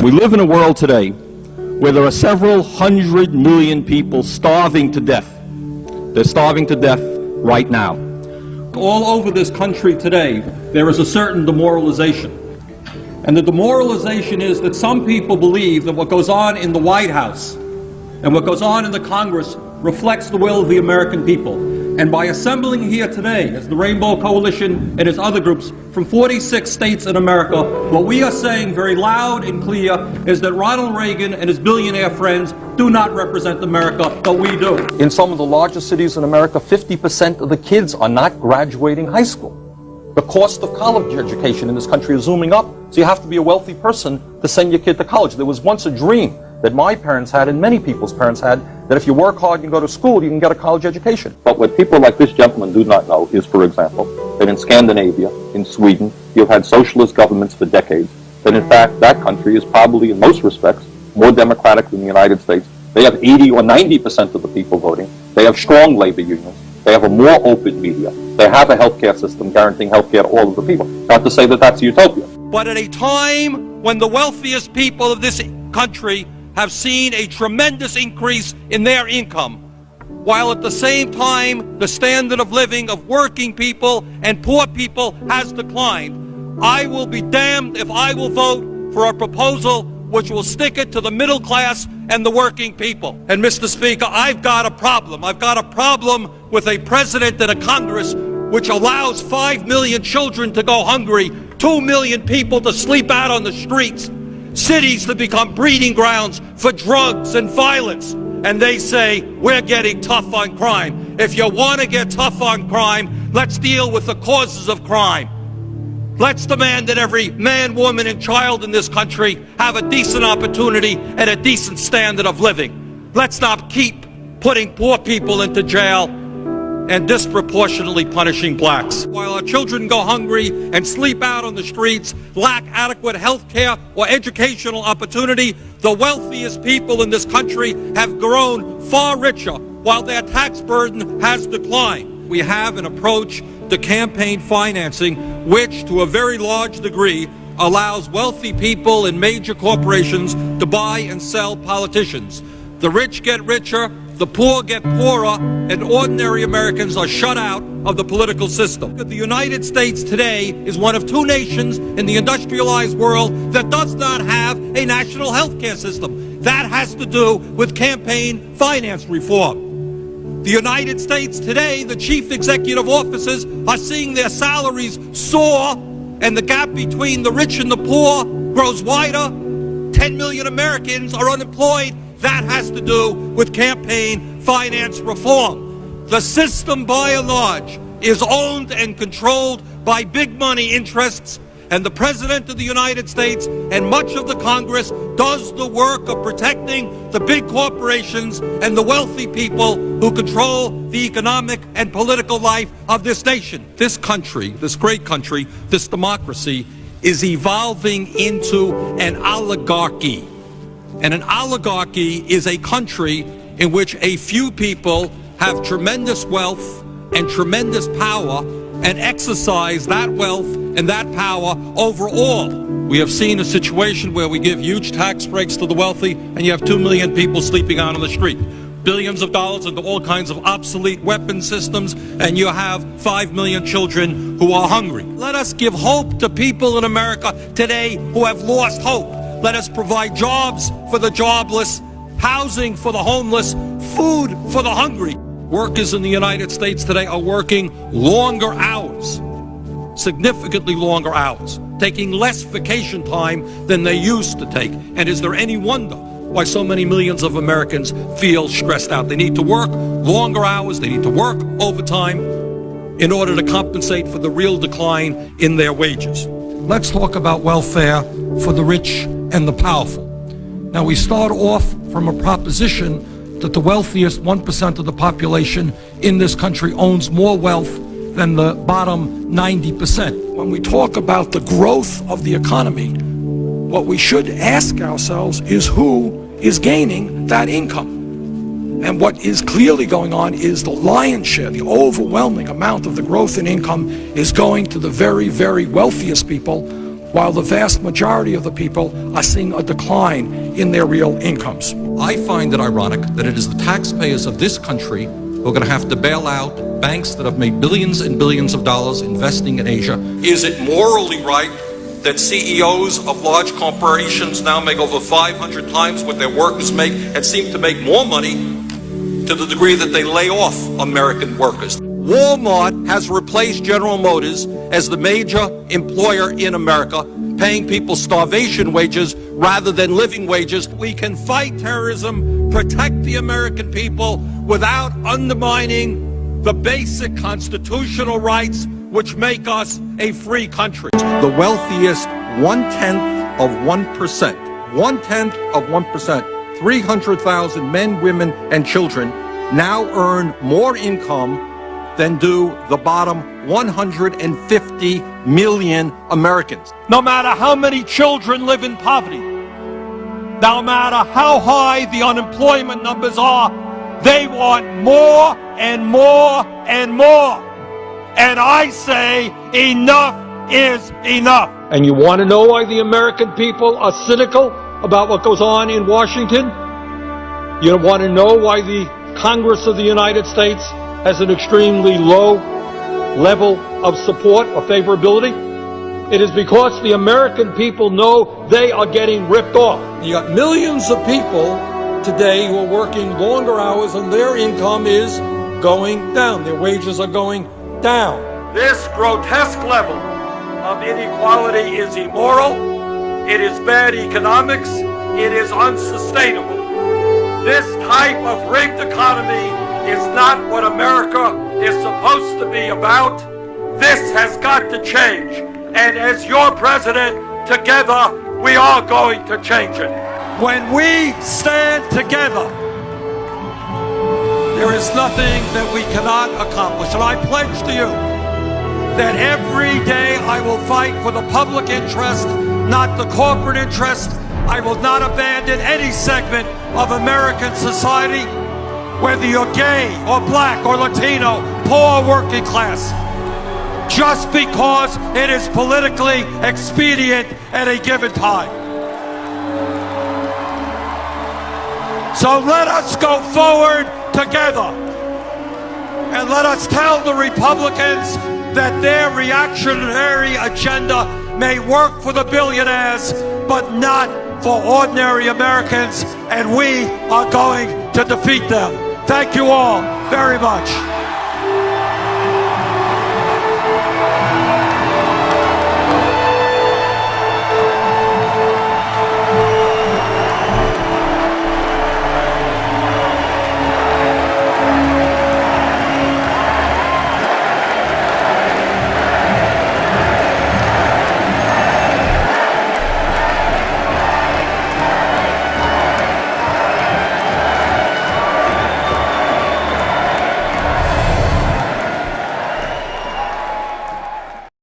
We live in a world today where there are several 100 million people starving to death. They're starving to death right now. All over this country today, there is a certain demoralization. And the demoralization is that some people believe that what goes on in the White House and what goes on in the Congress reflects the will of the American people. And by assembling here today, as the Rainbow Coalition and as other groups from 46 states in America, what we are saying very loud and clear is that Ronald Reagan and his billionaire friends do not represent America, but we do. In some of the largest cities in America, 50% of the kids are not graduating high school. The cost of college education in this country is zooming up, so you have to be a wealthy person to send your kid to college. There was once a dream that my parents had and many people's parents had, that if you work hard and go to school, you can get a college education. But what people like this gentleman do not know is, for example, that in Scandinavia, in Sweden, you've had socialist governments for decades, that in fact that country is probably, in most respects, more democratic than the United States. They have 80 or 90% of the people voting. They have strong labor unions. They have a more open media. They have a healthcare system guaranteeing healthcare to all of the people. Not to say that that's a utopia. But at a time when the wealthiest people of this country have seen a tremendous increase in their income, while at the same time the standard of living of working people and poor people has declined, I will be damned if I will vote for a proposal which will stick it to the middle class and the working people. And Mr. Speaker, I've got a problem. I've got a problem with a president and a Congress which allows 5 million children to go hungry, 2 million people to sleep out on the streets, cities to become breeding grounds for drugs and violence. And they say, we're getting tough on crime. If you want to get tough on crime, let's deal with the causes of crime. Let's demand that every man, woman, and child in this country have a decent opportunity and a decent standard of living. Let's not keep putting poor people into jail and disproportionately punishing blacks. While our children go hungry and sleep out on the streets, lack adequate health care or educational opportunity, the wealthiest people in this country have grown far richer while their tax burden has declined. We have an approach to campaign financing which, to a very large degree, allows wealthy people and major corporations to buy and sell politicians. The rich get richer, the poor get poorer, and ordinary Americans are shut out of the political system. The United States today is one of 2 nations in the industrialized world that does not have a national health care system. That has to do with campaign finance reform. The United States today, the chief executive officers are seeing their salaries soar, and the gap between the rich and the poor grows wider. 10 million Americans are unemployed. That has to do with campaign finance reform. The system, by and large, is owned and controlled by big money interests, and the President of the United States and much of the Congress does the work of protecting the big corporations and the wealthy people who control the economic and political life of this nation. This country, this great country, this democracy, is evolving into an oligarchy. And an oligarchy is a country in which a few people have tremendous wealth and tremendous power and exercise that wealth and that power over all. We have seen a situation where we give huge tax breaks to the wealthy and you have 2 million people sleeping out on the street. Billions of dollars into all kinds of obsolete weapon systems, and you have 5 million children who are hungry. Let us give hope to people in America today who have lost hope. Let us provide jobs for the jobless, housing for the homeless, food for the hungry. Workers in the United States today are working longer hours, significantly longer hours, taking less vacation time than they used to take. And is there any wonder why so many millions of Americans feel stressed out? They need to work longer hours, they need to work overtime in order to compensate for the real decline in their wages. Let's talk about welfare for the rich and the powerful. Now, we start off from a proposition that the wealthiest 1% of the population in this country owns more wealth than the bottom 90%. When we talk about the growth of the economy, what we should ask ourselves is who is gaining that income. And what is clearly going on is the lion's share, the overwhelming amount of the growth in income is going to the very, very wealthiest people while the vast majority of the people are seeing a decline in their real incomes. I find it ironic that it is the taxpayers of this country who are going to have to bail out banks that have made billions and billions of dollars investing in Asia. Is it morally right that CEOs of large corporations now make over 500 times what their workers make and seem to make more money to the degree that they lay off American workers? Walmart has replaced General Motors as the major employer in America, paying people starvation wages rather than living wages. We can fight terrorism, protect the American people without undermining the basic constitutional rights which make us a free country. The wealthiest 1/10 of 1%, 1/10 of 1%, 300,000 men, women, and children now earn more income than do the bottom 150 million Americans. No matter how many children live in poverty, no matter how high the unemployment numbers are, they want more and more and more. And I say enough is enough. And you want to know why the American people are cynical about what goes on in Washington? You want to know why the Congress of the United States has an extremely low level of support or favorability? It is because the American people know they are getting ripped off. You got millions of people today who are working longer hours and their income is going down. Their wages are going down. This grotesque level of inequality is immoral, it is bad economics, it is unsustainable. This type of rigged economy is not what America is supposed to be about. This has got to change. And as your president, together, we are going to change it. When we stand together, there is nothing that we cannot accomplish. And I pledge to you that every day I will fight for the public interest, not the corporate interest. I will not abandon any segment of American society, whether you're gay or black or Latino, poor or working class, just because it is politically expedient at a given time. So let us go forward together and let us tell the Republicans that their reactionary agenda may work for the billionaires, but not for ordinary Americans, and we are going to defeat them. Thank you all very much.